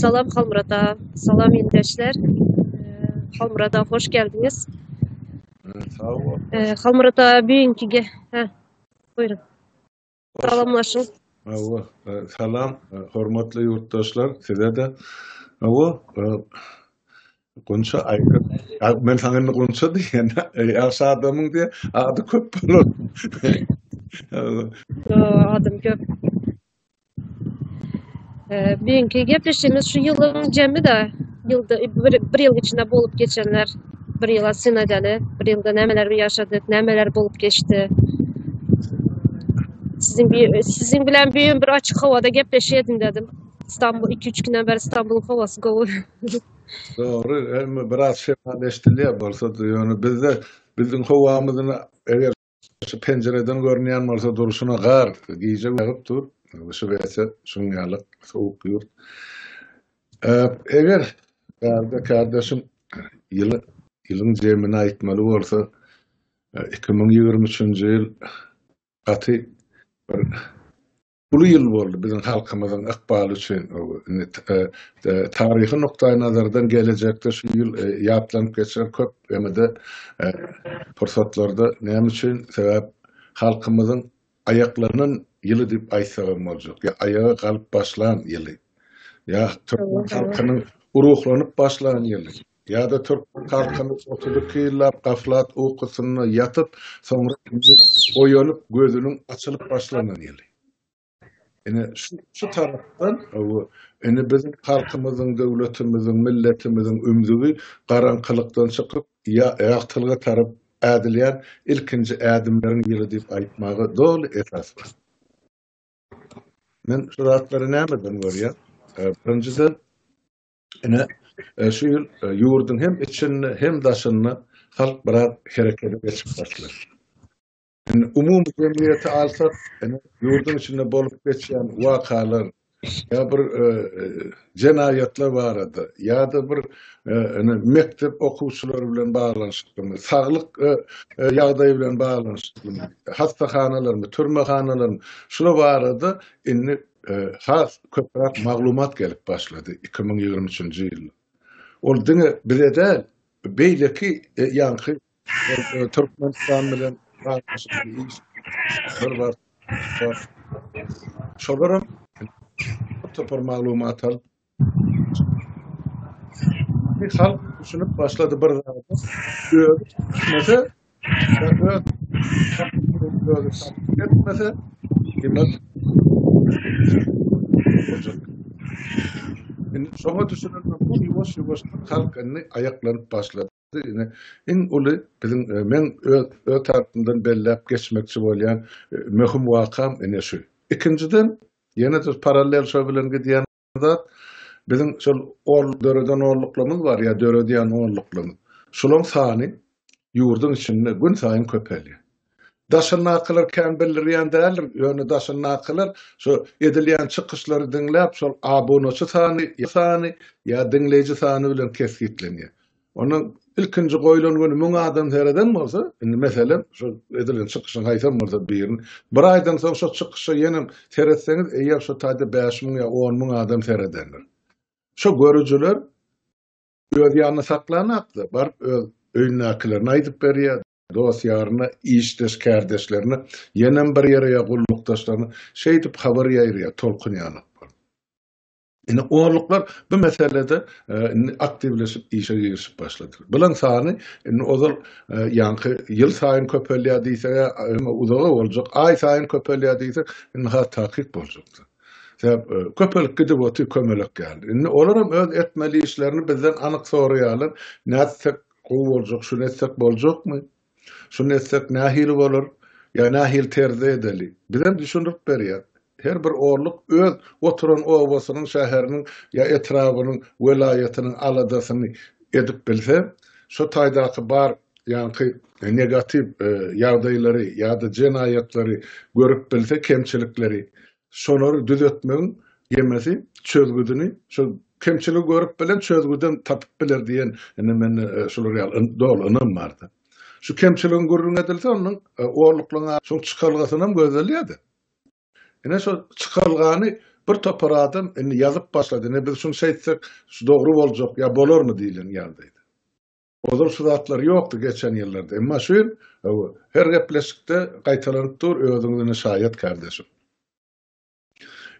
Salam Halmurat'a, salam yengeçler. Halmurat'a hoş geldiniz. Sağ ol. Halmurat'a bugünkü buyurun. Salamlaşın. Salam, hormatly yurtdaşlar, size de. Konuşa aykırı. Ben sana konuşa diye, yaşa adamın diye adı köp olur. Adım köp. Bugünkü gepleştiğimiz şu yılın cemi de, bir yıl içinde bolup geçenler, bir yıla sinedeli, bir yılda nemeler yaşadık, nemeler bolup geçti. Sizin bilen büyüğün bir açık havada gepleşeydin dedim. İstanbul 2-3 günden beri İstanbul'un havası govu. Doğru, hem biraz şeffafleştiriliyor bolsa da, yani bizim havamızın eğer şu pencereden görünen varsa duruşuna gar giyecek yağıp dur. Şu verse şunyalık soğuk yurt. Eğer kardeşim yılın cemine aitmalı olsa 2023 yıl atı bu yıl oldu bizim halkımızın ıkbalı için tarihi noktayı nazardan gelecekte şu yıl yapılanıp geçen köp hem de fırsatlarda ne için sebep halkımızın ayaklarının yılı deyip aysağım olacak. Ya ayağa kalıp başlayan yılı. Ya Türk halkının uruhlanıp başlayan yılı. Ya da Türk halkının 32 yıllar gaflat uykusuna yatıp sonra oyanıp gözünün açılıp başlayan yılı. Yani şu taraftan yani bizim halkımızın, devletimizin, milletimizin ümzüğü karanlıktan çıkıp ayaktılığa tarıp ädilýän ilkinji ädimlerin ýyly diýip aýtmagy dol esas var. Men şu rahatlary nämeden görýär? Birinjiden şu ýyl ýurdun hem içini hem daşyny halk birer herekete geçip başlar. Umum cemiyeti alsak, yurdun içinde bolup geçen vakalar, ya bir cenayetler vardı, ya da bir mektep okuvçuları bilen bağlanışıklı, sağlık yağdayı bilen bağlanışıklı, hastahanalar mı, türmehanalar mı, şuna vardı, köpürak maglumat gelip başladı 2023 yılda. O dine bile de beyleki yankı Türkmenistan bilen var. Şolaram topar maglumat al. Bir halk düşünüp başladı bir zada. Mesela mesela şoňa düşünüp bu ýuwaş halkyny aýaklanyp başlady. En uly bizim men ö tarapyndan bellep geçmekçi bolýan möhüm wakam ene şu. İkinciden ýene de paralel şo bilen gidýän zat bizim şol döreden orluklarymyz var ya dörediýän orluklarymyz. Şolaryň sany ýurdun içinde gün saýyn köpelýär. Daşyny akılarken belirleyen değerler, yönü daşyny akılar, şu edilýän çykyşlary dinläp, şol abonaçy sany ya dinleýiji sany bilen kesgitlenýär. Onun ilkinji goýulan günü 1000 adam sereden bolsa, meselem şu edilen çykyşyň haýsam bolsa bir aýdan soň şu çykyşy ýenem seretseňiz, eýer şu taýda 5000 ya 10000 adam seredenler. Şu görüjüler öz ýanyna saklanapdy, bar öz öýnäkilerini aýdyp berýär. Dostlarına, işteş kardeşlerine, yenem bir yere gullukdaşlarına şey dip haber ýaýrýar, tolkunýanlyk bar. Ine oğluklar bu meselede aktivleşip işe girişip başladı. Bulan sany ozal yankı yıl saýyn köpelýär diýse, uzağa boljak, ay saýyn köpelýär diýse, ha takyk boljakdy. Köpelik gidip oturup kömelek geldi. Olaram öz etmeli işlerini bizden anyk soraýarlar. Näçe gowy boljak, şu näçe boljakmy? Şunu etsek nahil olur, ya nahil terzi edeli. Bizden düşünüp berýär. Her bir orluk öz oturan owasynyň şäheriniň ya etrafynyň welaýatynyň aladasyny edip bilse, şu taýdaky bar ýanky negativ ýagdaýlary ýa-da jenaýatlary görüp bilse, kemçilikleri, şolary düzeltmegiň ýemesi çözgüdini, şu kemçilik görüp bilen çözgüden tapyp biler diýen men şolary dol ynam bardy. Şu kemçiliğin gurrun edilse onun oğurluklığına şu çıkarılgasına mı gözeliydi? Yine şu çıkarılganı bir topar adam indi yazıp başladı. Ne biz şunu şeytsek doğru boljak ya bolar mı diýilen ýaldaydy. Odur suratlar ýokdy geçen ýyllarda. Emma şu her gepleşikde gaýtalanyp dur özüňizi şaýat kardeşim.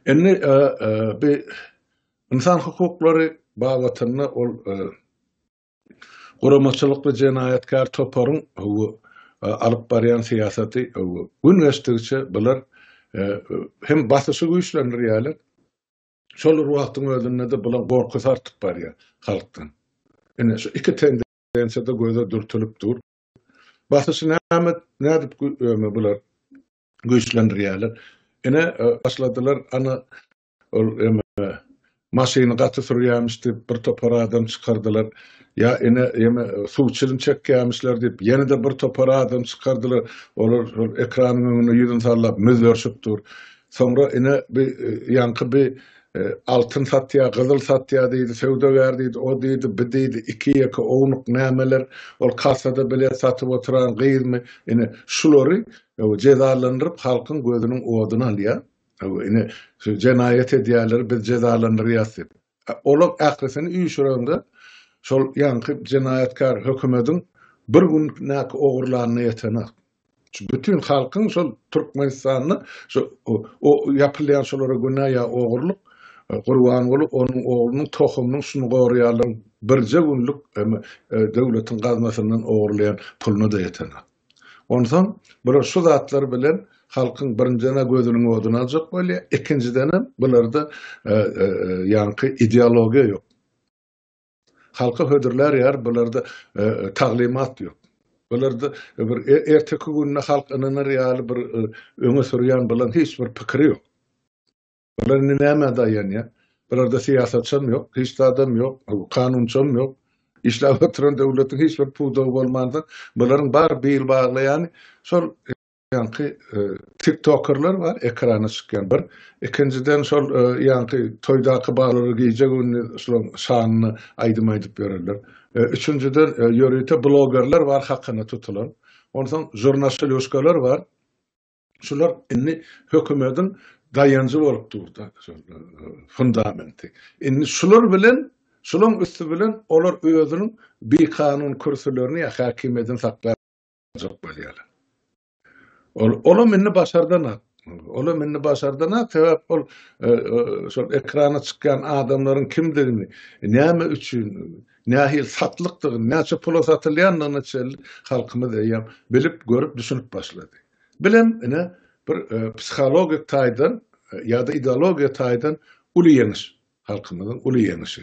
Indi bir insan hukuklary bagatynda ol goramaçylyk we jenaýatkar toparyň alyp barýan siýasaty gün geçtikçe bular hem basysy güýçlendirýärler. Şol wagtyň özünde de bular gorky sartyp barýar halkdan. Ene şu iki tendensiýa da göze dürtülüp dur. Basysy nädip bular güýçlendirýärler. Ene başladylar ana maşyny gaty sürýärmişdi, bir topar adam çykardylar. Ya ene suwçylyk çekýärmişler diýip, ýene-de bir topar adam çykardylar. Olar ekranyň öňüne ýüzüni sarlap müzörşüp dur. Sonra ene bir ýanky bir altın satýa, gyzyl satýa diýdi, söwdegär diýdi, o diýdi, bu diýdi, iki ýeke ownyk nämeler, ol kasada bile satyp oturan gyzmy, ene şulary jezalandyryp halkyň gözüniň oduny alýar. Ene jenaýat edýärler, biz jezalandyrýas diýip. Olar ähresini üýşürende şol ýanky jenaýatkar hökümetiň bir gün näki ogurlaryny ýetenek. Bütün halkyň şol Türkmenistanyny o ýapylýan şolara günä ýa ogurlyk Gurban bolup onuň oglunyň tohumynyň şunu gorýarlar birje günlük döwletiň gazmasyndan ogurlayan puluny da ýetenek. Ondan bular şu zatlar bilen halkyň birincide gözüniň oduny aljak bolýar, ikinciden bularda ýanky ideologiýa ýok. Halka hödürler ýar, bularda taglimat ýok. Bularda bir erteki günne halk ynanyr ýaly bir öňe sürýän bilen hiç bir pikiri ýok. Bular näme daýan ýa? Bularda siýasatçym ýok, hiç adam ýok, kanunçym ýok. İşläp oturan döwletiň hiç bir puwdagy bolmandan bularyň bar bil baglaýany şol ýanky TikTokerlar bar, ekrana çykýan bir. Ikinciden şol ýanky toýdaky balary giýjek ünni şol şanyny aýdyp bererler. Üçüncüden ýörüte blogerler bar hakyny tutulan. Ondan jurnalistler bar. Şular inni hökümetiň dayanıcı bolup durdy. Fundamenti. Inni şular bilen şularyň üstü bilen olar özüniň bir kanun kürsülerini ýa hakimiýetin saklarjak bolýarlar. Ola minni başardan Ola minni başardan sebäp ol şol ekrana çykýan adamlaryň kimdigini, näme üçin, nähil satlykdygy, näçe pula satylýandygyny çel halkymyz diýýär, bilip görüp düşünüp başlady. Bilem ene bir psikologik taýdan ýa-da ideologiýa taýdan uly ýeňiş, halkymyzyň uly ýeňişi.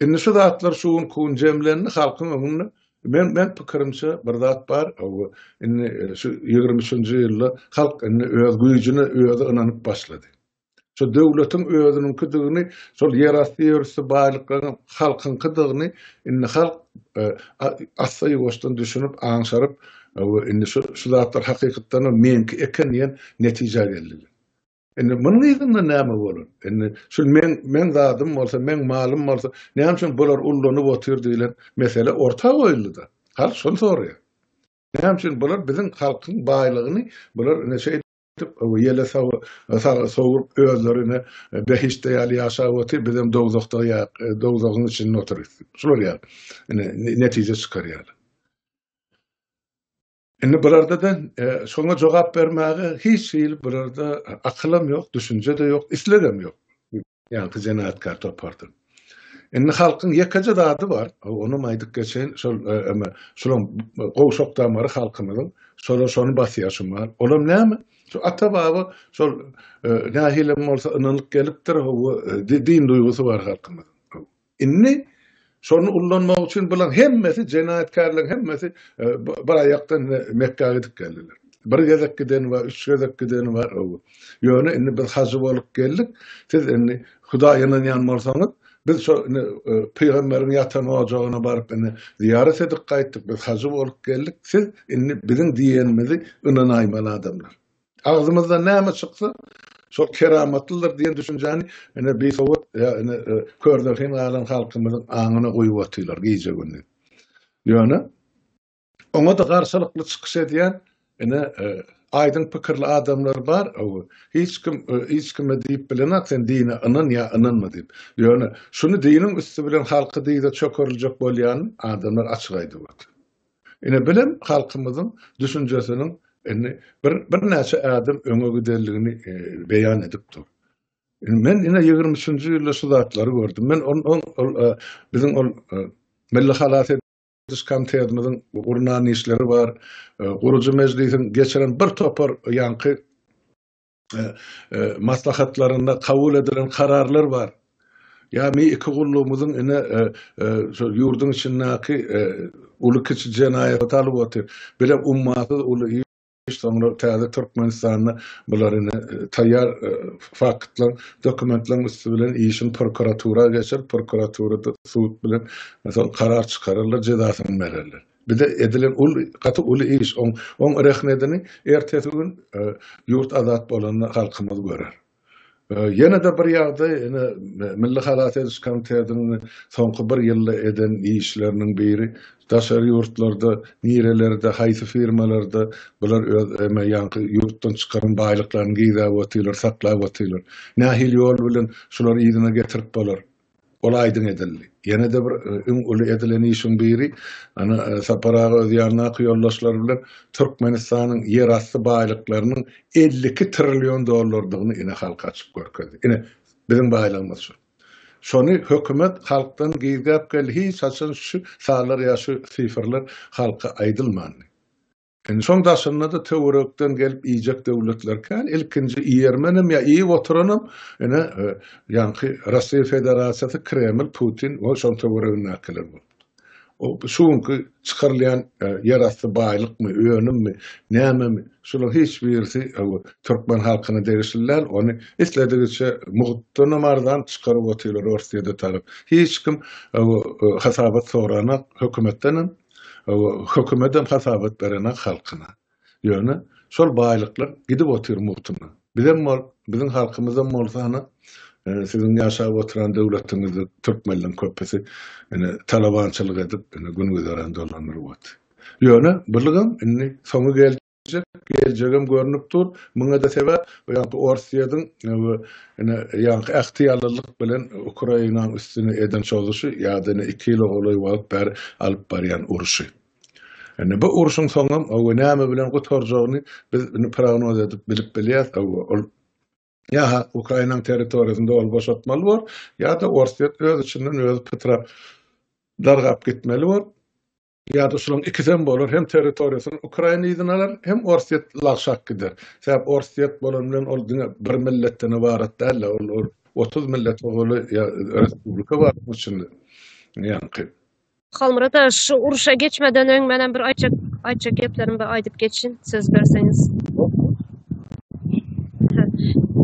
Indi şu zatlar şuň kun jemlenni halkyň öňünde men pikirimçe bir zat bar, indi şu 23-nji ýylda halk indi öz güýjüne özi inanyp başlady. Şu döwletiň özüniň kidigini, şol ýerasty ýörüsü baýlyklaryň halkyň kidigini indi halk asy ýoşdan düşünüp aňşaryp indi şu zatlar hakykatdan menki eken diýen netije geldi. Indi munyň ýerinde näme bolar? Indi şu men zadym bolsa, men malym bolsa, näme üçin bular ullanyp oturdylar? Mesele orta goýuldy. Halk şonu soraýar. Näme üçin bular biziň halkyň baýlygyny bular näçe edip ýele sowup özlerine behişde ýaly ýaşap otyr, bizim dogzakda dogzagyň içinde oturyp. Şular ýa. Netije çykarýar. Indi bularda da şoňa jogap bermäge hiç ýyl bularda akylym ýok, düşünje de ýok, isledem ýok. Ýani jenaýatkar topardy. Indi halkyň ýekaja dady bar, onu maýdyk geçen şol şolum gowşokdan bary halkymyzyň şonu basýaşym bar. Olam näme? Şu ata baba şol nähilim bolsa ynanyk gelipdir, din duýgusy bar halkymyzyň. Indi şonu ullanmak üçin bulan hemmesi jenaýatkarlyk, hemmesi bir aýakdan Mekke'ye gidip geldiler. Bir gezek giden var, üç gezek giden var. Ýöne indi biz hacı bolup geldik. Siz indi Hudaýynyň ýanyna barsaňyz, biz şu peýgamberiň ýatan ojagyna baryp indi ziyaret edip gaýtdyk. Biz hacı bolup geldik. Siz indi biziň diýenimizi ynanaýmaly adamlar. Ağzımızda näme çyksa şol keramatlydyr diýen düşünjäni ene bir sowat ene körderken alan halkymyzyň aňyna goýup atýarlar giýje günni. Ýöne oňa da garşylykly çykyş edýän ene aydın pikirli adamlar bar, hiç kime diýip bilenak sen dine ının ya ınanma diýip. Ýöne şunu dinin üstü bilen halky diýde çökürüljek bolýan adamlar açyk aýdyp. Ine bilen halkymyzyň düşünjesiniň bir näçe adam öňe giderligini beýan edip dur. Men ine 23-nji ýylda şu zatlary gördüm. Men biziň Milli Halat Ediş Komitetimiziň urnan işleri bar. Gurucu meclisiň geçiren bir topar ýanky maslahatlarynda kabul edilen kararlar bar. Ýa-ni iki gullumyzyň ine şu ýurdun içindäki uly kiçi jenaýat alyp otyr. Bile ummaty uly sonra täze Türkmenistanyna bularyny taýýar faktlaryň, dokumentleriň üstü bilen işin prokuratura geçer, prokuraturada suud bilen mesela karar çykarylýar, jezasyny bererler. Bir de edilen gaty uly iş, on rehnedini ertesi gün ýurt azat bolanda halkymyz görer. Ýene de bir ýagda Milli Halat Ediş Komitetining soňky bir ýylda eden işleriniň biri daşary ýurtlarda, nirelerde, haýsy firmalarda bular ýanky ýurtdan çykaran baýlyklaryny gizap otyrlar, saklap otyrlar. Nähil ýol bilen şular ýygyna getirip bolar. Ol aýdyn edildi. Ýene de bir uly edilen işiň biri ana saparaga ýarna ýollaşlar bilen Türkmenistanyň ýer asty baýlyklarynyň 52 trillion dollardygyny ine halka açyp görkezdi. Ine biziň baýlygymyz şu. Şonu hökümet halkdan gizap geldi. Hiç açan şu salar ya şu sifirler halka aýdylmady. Şoň daşynda da töwerekden gelip iýjek döwletlerken ilkinji ýermenim ya iyi oturanım ene ýanky Russiýa Federasiýasy, Kreml, Putin o şoň töweregine näkeler bu. O şuňky çykarylýan ýarasty baýlykmy, öňümmi, näme şular hiç birisi Türkmen halkyna derişler, onu isledigiçe muhitdan amardan çykaryp otyrlar Russiýada taryp. Hiç kim hasabat sorana hökümetden hökümetem hasabat berene halkyna. Ýöne şol baýlyklar gidip otyr muhitna. Biziň halkymyzyň molsana sizin ýaşap oturan döwletiňizde Türkmenliň köpesi talabançylyk edip gün güzären dolanýar bot. Ýöne bilgim soňy geljegim görnüp dur. Muňa da sebäp ýa-da Orsiýadyň ýa-da ähtiýarlylyk bilen Ukrainaň üstüne eden çözüşi ýa-da 2 ýyl olay alyp barýan uruşy. Bu uruşyň soňam näme bilen gotarjagyny biz prognoz edip bilip bilýäs. Ya Ukrayna territoriýasynda ol boşaltmaly bar, ya da Orsiýa öz içinden öz Petra dargap gitmeli bar. Ya da şunun ikisinden bolar, hem territoriýasyny Ukrayna ýygynalar, hem Orsiýa lagşak gider. Sebäp Orsiýa bolan bilen ol bir milletden ibaret däl, ol 30 millet boly respublika bar bu içinde. Ýani Halmurada şu uruşa geçmeden öň menen bir aýtjak geplerimi bir aýdyp geçin, söz berseňiz.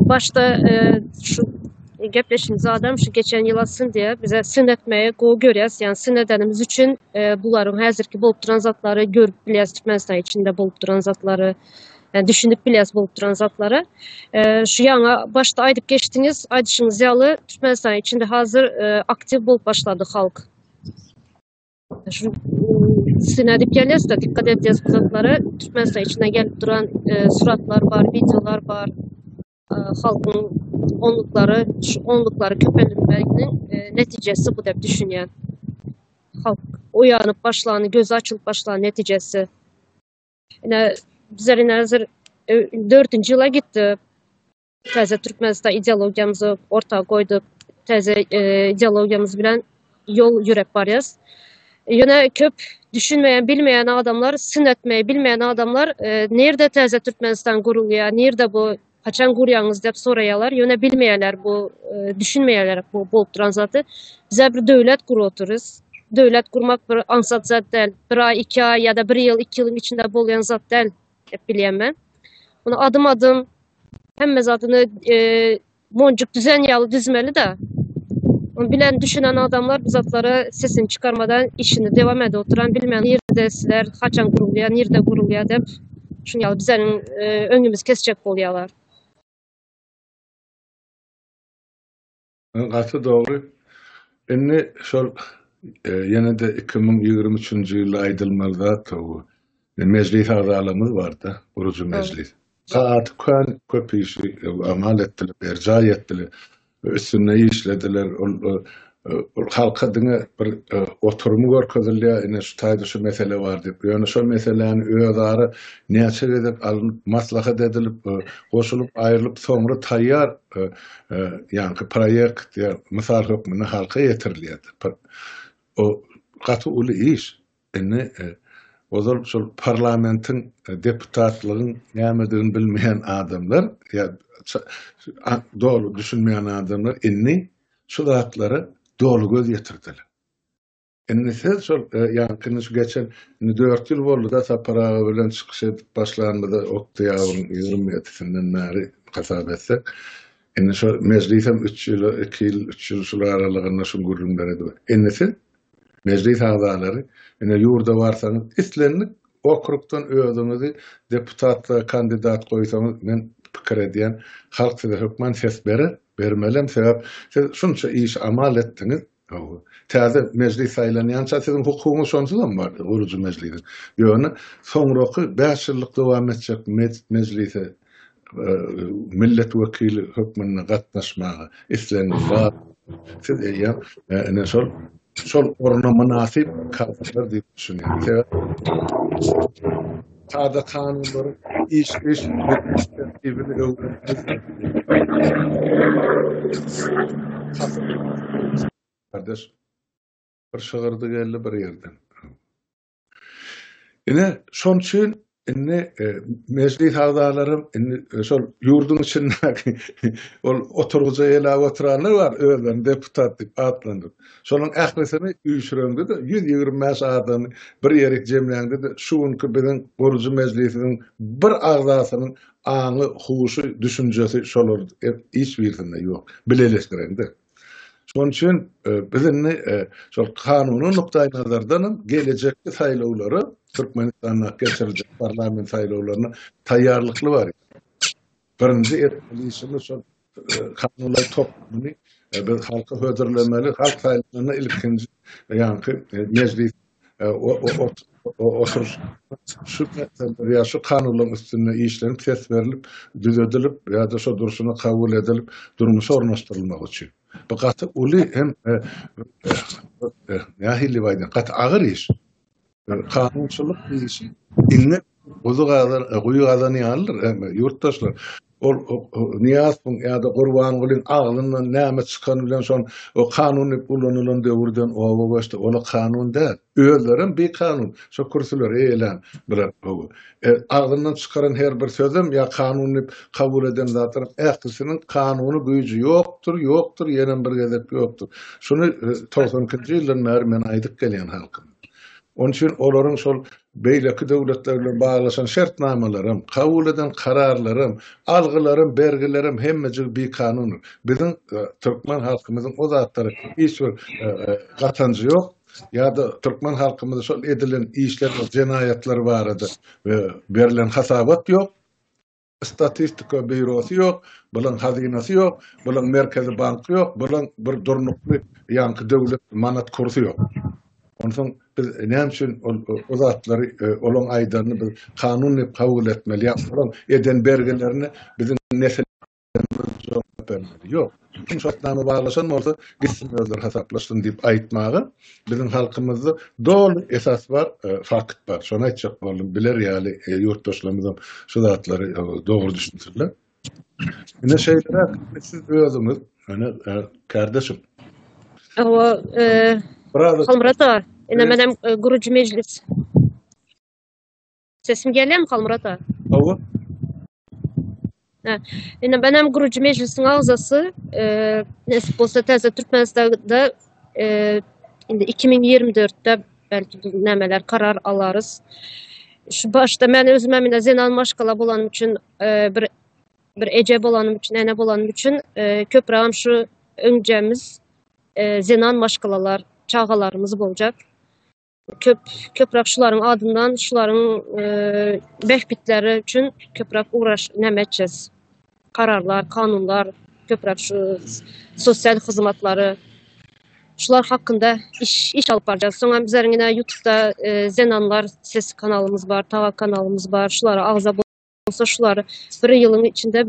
Başta şu gepleşiniz adam şu geçen yıl atsın diye bize sinetmeye görýäs. Yani sinedenimiz üçün bularyň häzirki bolup duran zatlary görüp bilýäs, Türkmenistan içinde bolup duran zatlary, yani düşünüp bilýäs bolup duran zatlary. Şu ýaňa başta aýdyp geçdiňiz, aýdyşyňyz ýaly Türkmenistan içinde hazır aktiv bolup başlady halk. Şu sinedip gelýäs de dikkat edýäs bu zatlara. Türkmenistan içinde gelip duran suratlar var, videolar var. Halkın onluklары köpelenmeginin neticesi bu dep düşünýän. Halk uyanıp başlany, göz açılıp başlany neticesi. Ine bizler hazır 4-nji ýyla gitdi. Täze Türkmenistan ideologiýamyzy ortaga goýduk. Täze ideologiýamyz bilen yol ýürep barýas. Ýöne köp düşünmeýän, bilmeýän adamlar, sinetmeýi bilmeýän adamlar nerede täze Türkmenistan gurulýar, nerede bu haçan gurýaňyz dep soraýarlar. Ýöne bilmeýärler bu, düşünmeýärler bu bolup duran zaty. Bize bir döwlet gurup oturuz. Döwlet gurmak bir ansat zat däl. 1 ay, 2 ay ýa-da 1 ýyl, 2 ýylyň içinde bolýan zat däl dep bilýän men. Bunu adım hemme zatyny monjuk düzen ýaly düzmeli de. Onu bilen düşünen adamlar bu zatlara sesini çıkarmadan işini devam edip oturan bilmeýän ýerdesiler, haçan gurulýar, nerede gurulýar dep şuňaly bizleriň öňümüz kesjek bolýarlar. Gatı doğru. Şol ýene de 2023-nji ýylda aýdylmaly zat o meclis ağzalarımız vardı, Gurucu meclis. Saat köpüşü amal ettiler, erca ettiler, üstüne işlediler. Halka dine bir oturumu görkezilýär, ine şu taýda şu mesele bar diýip. Ýöne şu meseleni öýdary näçe edip alınıp maslahat edilip, goşulup aýrylyp soňra taýýar ýani proýekt ýa mysal hökmüne halka ýetirilýär. O gaty uly iş. Ine ozal şol parlamentin deputatlygyň nämedigini bilmeýän adamlar ýa dolu düşünmeýän adamlar inni şu zatları dolu göz getirdiler. Siz şol ýa-ni şu geçen 4 ýyl boldy da sapara bilen çykyş edip başlanmada Oktay ýawyň 27-sinden näri hasap etsek. Şu meclisem 3 ýyl, 2 ýyl, 3 ýyl şular aralygynda şu gürrümler edi. Siz meclis agzalary, ýurda barsaňyz islenip okrukdan öýdüňizi deputatla kandidat goýsaňyz men pikir edýän halk size hökmen ses bermelem sebäp siz şunça iş amal etdiňiz. Täze meclis saýlanýança siziň hukugyňyz şonsudan bar, Gurucu meclisi. Ýöne soňraky 5 ýyllyk dowam etjek meclise millet wekili hökmüne gatnaşmagy islenip bar. Siz ýa şol orna münasip kalplar diýip düşünýär. Taýda kanunlary iş tertibini kardeş bir şagyrdy geldi bir ýerden. Ine şon üçin meclis agzalarym şol ýurdun içindäki ol oturguja ýa oturanlar bar, özlerini deputat diýip atlandyr. Şonuň ählisini üýşüreňdi de 125 adamy bir ýere jemleňdi de şuňky biziň Gurucu meclisiniň bir agzasynyň aňy, huşy, düşünjesi şolar hiç birisinde ýok. Bileleşdireňdi. Şoň üçin bizni şol kanuny nukdaý nazardan gelecekde saýlawlary Türkmenistanda geçirecek parlament saýlawlaryna taýýarlykly bar. Birinji etmelişimiz şol kanunlar toplumy biz halka höderlemeli, halk saýlawyna ilkinji ýa-ni meclis oturuş şu kanunlaryň üstüne işlenip ses berilip, düzeltilip ýa-da şu duruşuna kabul edilip durmuşy ornaşdyrylmak üçin. Bu gaty uly hem ýahili baýdan gaty agyr iş. Kanunçylyk işi inne goýy gazany alır ýurtdaşlar. Ol niýazmyň ýa-da Gurbangulyň aglyndan näme çykan bilen şon o kanuny ulanylan döwürden oba başda ola kanun däl. Özlerim bir kanun. Şo kursular eýlen bilen aglyndan çykaran her bir sözüm ýa kanuny kabul eden zatlar ählisiniň kanuny güýji ýokdur, ýene bir gezek ýokdur. Şunu 90-njy ýyllar men aýdyp gelýän halkym. Onun için olaryň şol beýleki döwletler bilen baglaşan şertnamelerem, kabul eden kararlarym, algylarym, bergilerim hemmejik bir kanun. Biziň türkmen halkymyzyň o zatlary hiç bir gatanjy ýok. Ya da Türkmen halkymyzda şol edilen işler, jenaýatlar barady we berilen hasabat ýok. Statistika bürosy ýok, bulan hazinasy ýok, bulan merkezi banky ýok, bulan bir durnukly ýanky döwlet manat kursy ýok. Ondan biz näme üçin o zatlary olan aýdaryny biz kanuny kabul etmeli, ýa-da eden bergelerini biziň nesillerimiz jogap bermeli. Ýok. Kim şartlarına baglaşan bolsa gitsin özler hasaplaşsyn diýip aýtmagy biziň halkymyzda dolu esas bar, fakt bar. Şonu aýtjak boldum. Biler ýaly ýurtdaşlarymyz şu zatlary dogry düşünýärler. Ine şeýlere siz özüňiz, kardeşim. Awa Halmurat ağa, ine menem Gurucu meclis. Sesim gelýärmi Halmurat ağa? Awa. Ine menem Gurucu meclisiň agzasy nesip bolsa täze Türkmenistanda indi 2024-de belki nämeler karar alarys. Şu başda men özüme mine Zenan Maşgala bolanım üçin bir ece bolanım üçin, ene bolanım üçin köprağım şu öňjemiz Zenan Maşgalalar çağalarımız bolacak. Köprak şularyň adından, şularyň behbitleri üçin köprak uğraş nämetjez. Kararlar, kanunlar, köprak şu sosial hyzmatlary Şular hakkında iş alıp baracağız. Sonra bizlerin yine YouTube'da Zenanlar Sesi kanalımız var, Tava kanalımız var. Şulara ağza olsa şuları bir yılın içinde,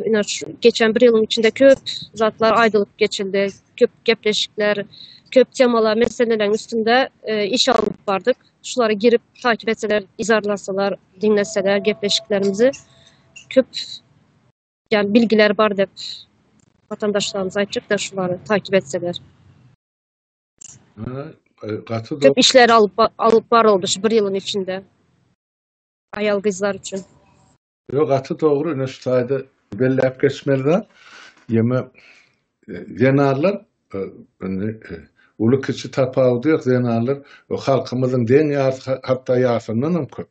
geçen bir yılın içinde köp zatlar aydılıp geçildi. Köp gepleşikler, köp temalar, meselelerin üstünde iş alıp bardık. Şulara girip takip etseler, izarlasalar, dinleseler gepleşiklerimizi köp yani bilgiler var dep vatandaşlarımız aytacak da şuları takip etseler. Ha, Katı da Köp işler alıp barıldı şu bir yılın içinde. Ayal kızlar için. yok atı doğru üniversitede bellep geçmeli yeme zenarlar ulu kişi tapavdı yok zenarlar o halkımızın den hatta yasından mümkün.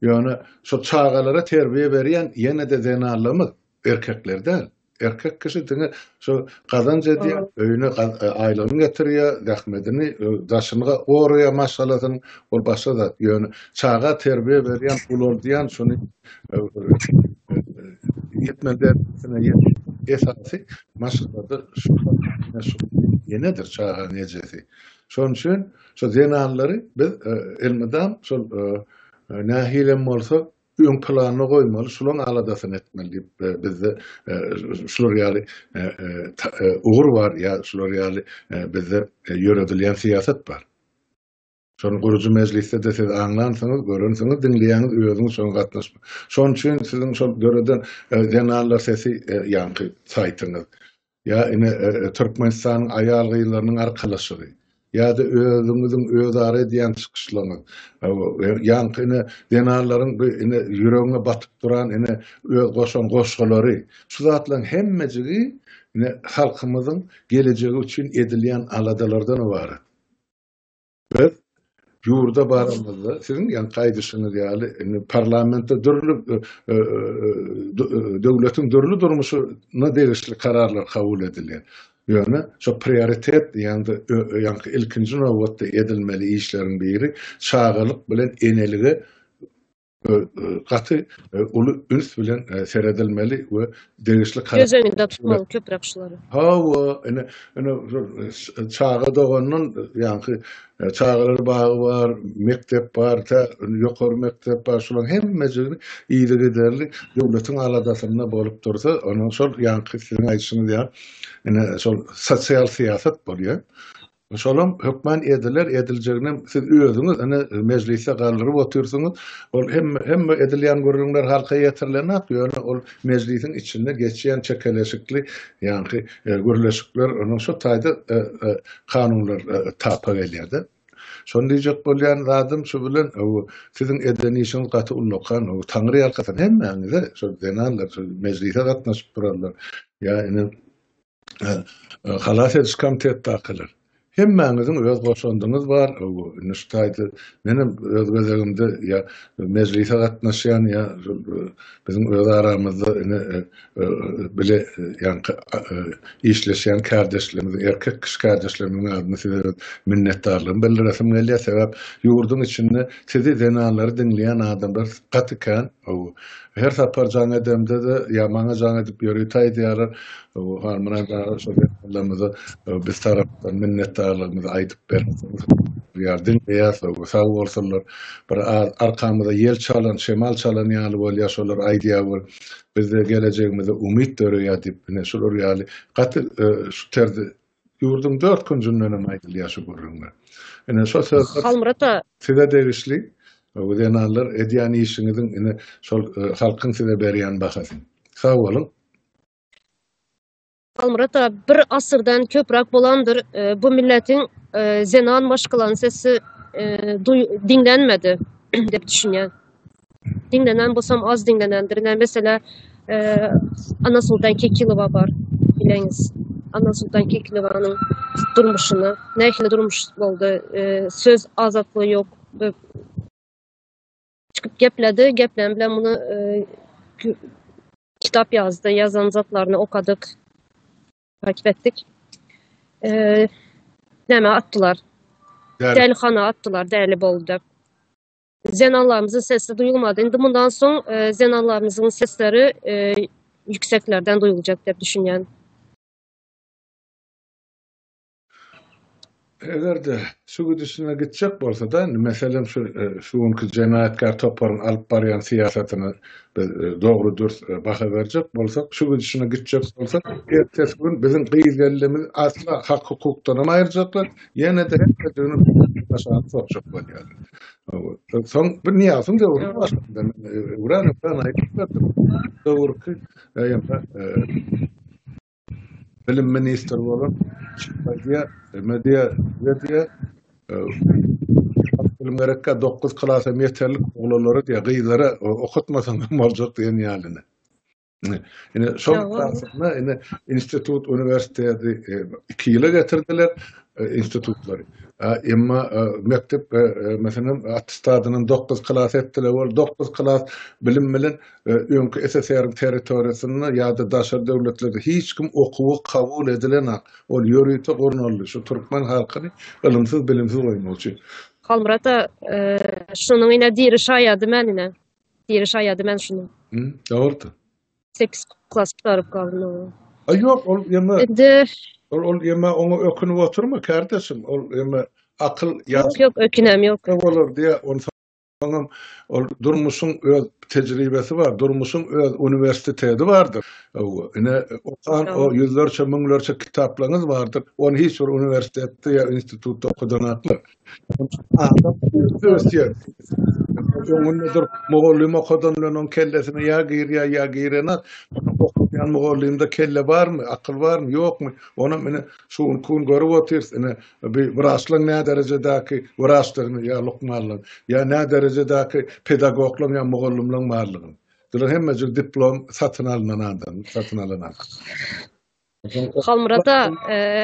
Yani şu çağalara terbiye veren yine de zenarlamız erkeklerden. Erkek kişi dine şu kazanca diye öyüne aylığını getiriyor, zahmetini, daşını oraya maşalatın ol başa da yani çağa terbiye veren ulur diyen şunu yetmeden esası maşalada şu yenedir çağa necesi. Şunun için şu zenarları biz elmeden şu nahilem olsa ön planına koymalı, şulan aladasını etmeli. Bizde şular yani uğur var ya şular yani bizde yönetilen siyaset var. Şonu kurucu mecliste de siz anlansınız, görünsünüz, dinleyeniz, özünüz şonu katlaşma. Şonun için sizin şu göreden Zenarlar Sesi yankı saytınız. Ya yine Türkmenistan'ın ayal gıylarının arkadaşları. Ya da özümüzün özarı diyen çıkışlarını. Yankı yine Zenarların yine yüreğine batıp duran yine koşan koşuları. Şu zatların hemmeciği yine halkımızın geleceği için edilen aladalardan var. Ve yurda baramızda sizin yani kaydısınız yani parlamento dörlü devletin dörlü durmuşuna değişli kararlar kabul edilir. Yani şu prioritet yani ilkinci nöbette edilmeli işlerin biri çağılık bilen eneliğe katı ulu üns bilen seyredilmeli ve değişli kararlar. Göz önünde tutmalı köprek şuları. Hava çağı doğanın yani çağları bağı var, mektep var, yukarı mektep var, şulan hemmecini iyilik ederli devletin aladasında bolup dursa, onun sol yani sizin aytışınız ya, yani sol sosyal siyaset boluyor. Şolam hükmen ediler, edileceğine siz özünüz meclise kaldırıp otursunuz. Ol hem edilen görünümler halka getirilen yani ol meclisin içinde geçen çekeleşikli yani görüleşikler onun şu tayda kanunlar tapa geldi. Şonu diyecek bolyan zadım şu bilen sizin edeni işiniz katı ullokan o Tanrı yalkatan hemmenize şu denarlar şu meclise katnaşıp durarlar. Yani halas ediş komitet takılır. Hemmenizin öz goşandyňyz bar. Nüştaýdy. Menim öz gözlegimde ya meclise gatnaşýan ya bizim öz aramyzda bile yani işleşýän kardeşlerimiz, erkek kız kardeşlerimiň adyny size minnetdarlygym bildiresim gelýär. Sebäp ýurdun içinde sizi zenarlary dinleýän adamlar gatykan her sapar jan edemde de ya maňa jan edip ýörüýär diýerler. Harmana şoňlamyza biz tarapdan minnetdarlygymyzy aýdyp berdiňiz. Ýardym beýär, sag bolsunlar. Bir arkamyza ýel çalan, şemal çalan ýaly bolýar, şolar aýdýar. Bizde gelejegimizde umyt dörýär diýip, şolar ýaly gaty şu terde ýurdun 4 künsünden aýdylýar şu görünme. Şo sözler Halmurata size degişli. Bu denarlar edýän işiňiziň şol halkyň size berýän bahasy. Sag bolun. Almurata bir asırdan köprek bolandır. Bu milletin zenan başkalarının sesi dinlenmedi dep düşünýän. Dinlenen bolsam az dinlenendir. Mesela Ana Sultan Kekilova var bileňiz. Ana Sultan Kekilova'nın durmuşunu, nähili durmuş boldu. Söz azatlygy yok. Çıkıp gepledi, geplen bilen bunu kitap yazdı, yazan zatlarını okadık, takip ettik. Neme attılar, delixana attılar, deli boldu. Zenallarımızın sesi duyulmadı. Indi bundan son zenallarımızın sesleri yükseklerden duyulacak diye düşünüyorum. Eger de şu gidişine gidecek bolsa da meselem şu günkü jenayetkar toparın alıp barýan siýasatyny dogry dürüst baha berjek bolsak, şu gidişine gidecek bolsak, ertesi gün bizim gyýyzlerimiz asla hak hukukdan aýyrjaklar, ýene de hep dönüp başa sokjak bolýar. Son bir niýasym da başlanda uran aýdypdy. Dogry ki, bilim ministri bolan medya bilim gerekkä 9 klasy meterlik oglary diýe gyýlara okutmasaň boljak diýen ýalyny. Ine şol klasynda ine institut, universiteti 2 ýyla getirdiler institutlary. Emma mektep meselem attestadynyň 9 klas etdiler. Ol 9 klas bilim bilen öňkü SSR territoriýasyna ýa-da daşar döwletlerde hiç kim okuwy kabul edilen ol ýörüýte gornaldy. Şu türkmen halkyny ilmsiz bilimsiz goýmokçy. Halmurata şunun ine diri şaýady menine. Diri şaýady men şunu. Dogry. 8 klas bitirip galdym. Ay ýok, ol ýema Endi ol ýema oňa ökünip oturma kardeşim. Ol ýema akyl ýa yok ökünem yok. bolar diye onun durmuşun öz tecrübesi var, durmuşun öz üniversitesi vardır. O yüzlerce, miňlerce kitaplarınız vardır. Onu hiç bir üniversitede ya institutta okudan atlar. Adam öğretiyor. Onundur Moğolluğum okudan onun kellesine ya girena okuyan Moğolluğumda kelle var mı, akıl var mı, yok mu? Onun beni şu kun görüp oturuz. Bir vraslan ne derecedeki vraslarını ya lokmallan, ya ne derecedeki pedagoglan ya Moğolluğumlan varlığın. Dilo hemmecik diplom satın alınan. Halmurata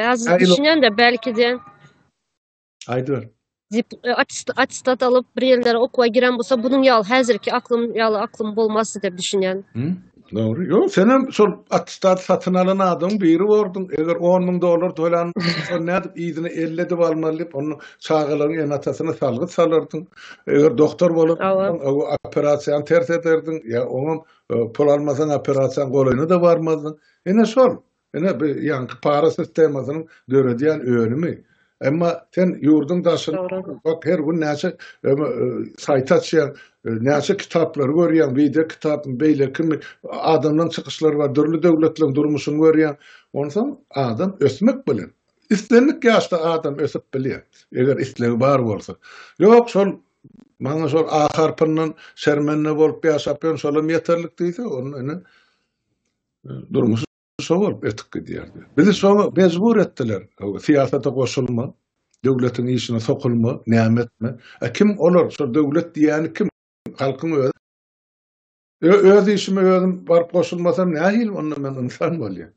az düşünen de belki de Aydır. Atistat alıp bir yerlere okuwa giren bolsa bunun ýaly häzirki aklım bolmasy dep düşünýän. Doğru. Yok senin sol atistat satın alan adam biri vardın. Eğer 10 000 dolar tolan ne edip iyidini 50 de almalıp onun çağıların enatasını salgıt salırdın. Eğer doktor bolup o operasyon ters ederdin ya onun pul almasan operasyon kolayına da varmazdın. Ene sol. Ene bir yankı para sistemasının dörediyen önümü. Ama sen yurdun daşın bak her gün näçe sayt açýan, näçe kitaplar görýän, video kitapyn beýle kim adamdan çykyşlar var, dörli döwletlerin durmuşyny görýän. Ondan adam ösmek bilen. İstenlik ýaşda adam ösüp bilýär. Eger isleги bar bolsa. Ýok şol maňa şol aharpynyň şermenine bolup ýaşapýan şolum ýeterlik diýse, onu durmuş şowul etik diýerdi. Bizi şoňa mejbur etdiler. Siýasata goşulma, döwletiň işine sokulma, nämetme. Kim olar? Şo döwlet diýeni kim? Halkyň öz işime özüm barıp goşulmasam nähil ondan men insan bolýar.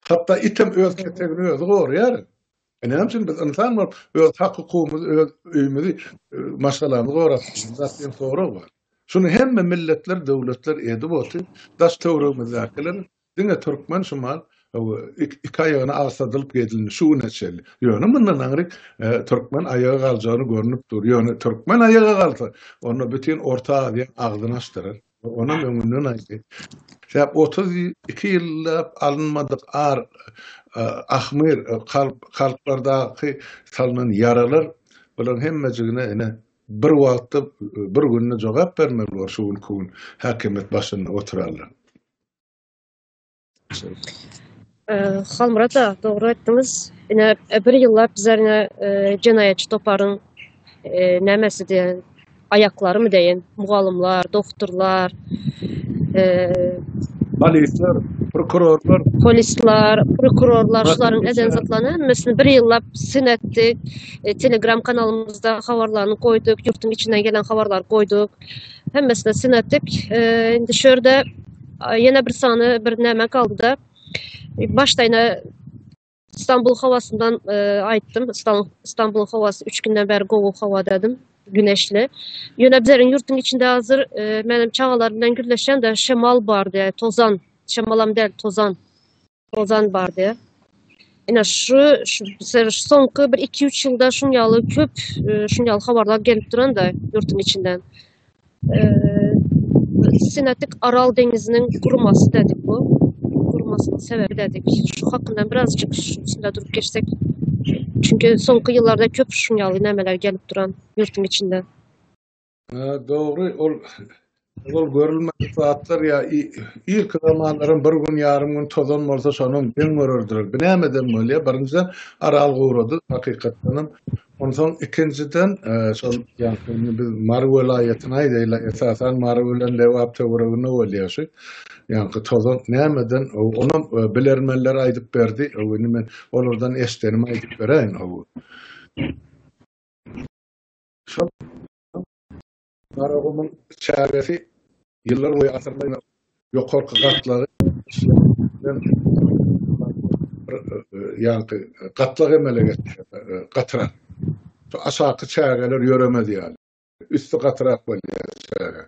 Hatda item öz ketegini öz gorýar. Näme üçin biz insan bolup öz hak hukukumyzy, öz öýümüzi, maşgalamyzy gorap, zaten soňra bar. Şunu hemme milletler, döwletler edip otur. Daş töwrek müzakirler. Diňe türkmen şumal iki ayağına asadılıp gedilini şu neçeli. Ýöne mundan aňryk türkmen ayağa galjagyny görünüp dur. Ýöne türkmen ayağa galsa, onu bütün Orta Aziýa agdyny açdyrar. Ona öňünden aýdy. Şäp 32 ýyllap alınmadyk ahmir kalplardaky salynan yaralar bolan hemmejigine ene bir wagtda bir günne jogap bermeli şu gün häkimet başynda oturarlar. Halmurata doğru etdiniz. Ine bir ýyllap bizlerine jenaýetçi toparın nämesi diýen aýaklary my diýen, mugallimler, doktorlar, polisler, prokurorlar şularyň eden zatlaryny hemmesini bir ýyllap sinetdik. Telegram kanalymyzda habarlaryny koyduk, ýurtun içinden gelen habarlar koyduk. Hemmesini sinetdik. Indi şerde ýene bir sany bir näme kaldy da başta yine İstanbul havasından aýtdym. İstanbul havası 3 günden beri gowy hawa dedim. Güneşli. Ýöne bizlerin ýurtun içinde hazır benim çağalar bilen gürleşen de şemal bar diye, tozan. Şemalam değil, tozan. Tozan bar diye. Ine şu soňky bir 2-3 ýylda şunýaly köp şunýaly habarlar gelip duran da ýurtun içinden. Sinetdik Aral dengizinin kuruması dedik bu. Kurumasının sebebi dedik. Şu hakkında birazcık üstünde durup geçsek Çünkü soňky ýyllarda köp şunýaly nämeler gelip duran ýurtun içinde. Doğru, ol görülmez saatlar ya ilk zamanların bir gün yarım gün tozan bolsa şonun ben görürdür. Bilemeden böyle birinci aral gowrady hakykatdan. Ondan soň ikinciden şol ýa-ni biz Mary welaýatyna aýdýlar esasan Mary bilen lewap töweregine bolýaşy. Ýa-ni tozan nämeden onu bilermenler aýdyp berdi. Owuny men olardan eşdenimi aýdyp bereýin owu. Şol Maragumyň çäresi yıllar boyu asırlayın yokorku gatlary yani gatlary emele gatra. Aşağı çägeler ýöremedi ýaly. Üstü gatrak bolýar çäge.